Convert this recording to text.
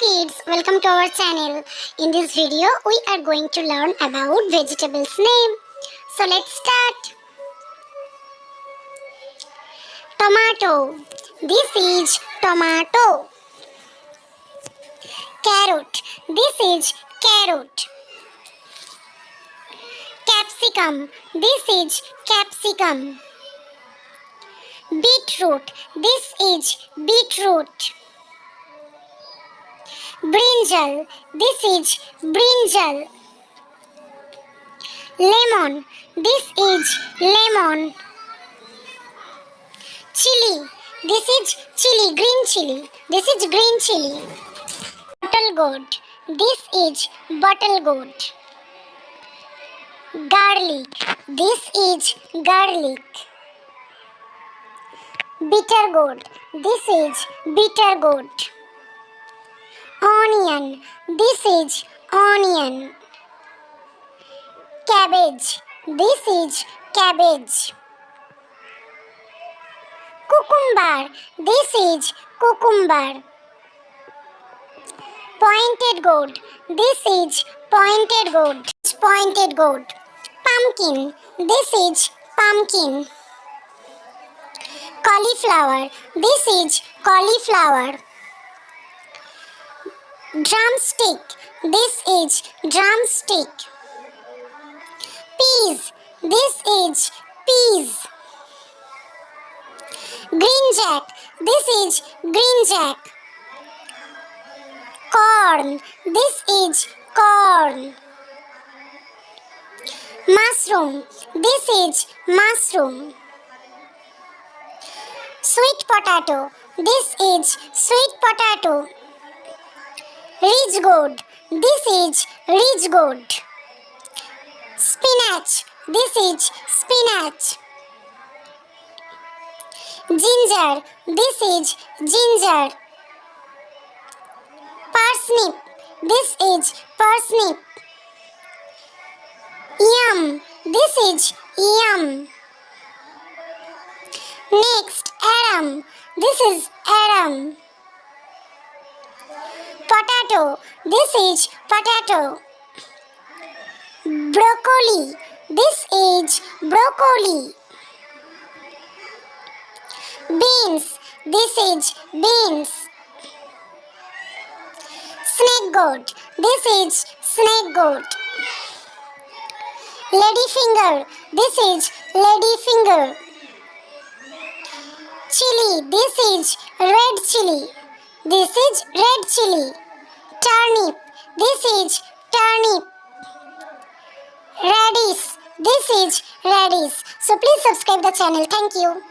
kids, welcome to our channel. In this video, we are going to learn about vegetables name. So let's start. Tomato. This is tomato. Carrot. This is carrot. Capsicum. This is capsicum. Beetroot. This is beetroot. Brinjal. This is brinjal. Lemon. This is lemon. Chili. This is chili, green chili. This is green chili. Bottle gourd. This is bottle gourd. Garlic. This is garlic. Bitter gourd. This is bitter gourd. Onion. This is onion. Cabbage. This is cabbage. Cucumber. This is cucumber. Pointed gourd. This is pointed gourd. Pointed gourd. Pumpkin. This is pumpkin. Cauliflower. This is cauliflower. Drumstick. This is drumstick. Peas. This is peas. Green jack. This is green jack. Corn. This is corn. Mushroom. This is mushroom. Sweet potato. This is sweet potato. Ridge gourd. This is ridge gourd. Spinach. This is spinach. Ginger. This is ginger. Parsnip. This is parsnip. Yam. This is yam. Next, aram. This is aram. Potato. This is potato. Broccoli. This is broccoli. Beans. This is beans. Snake goat. This is snake goat. Lady finger. This is lady finger. Chili. This is red chili. This is red chili. Turnip. This is turnip. Radish. This is radish. So please subscribe the channel. Thank you.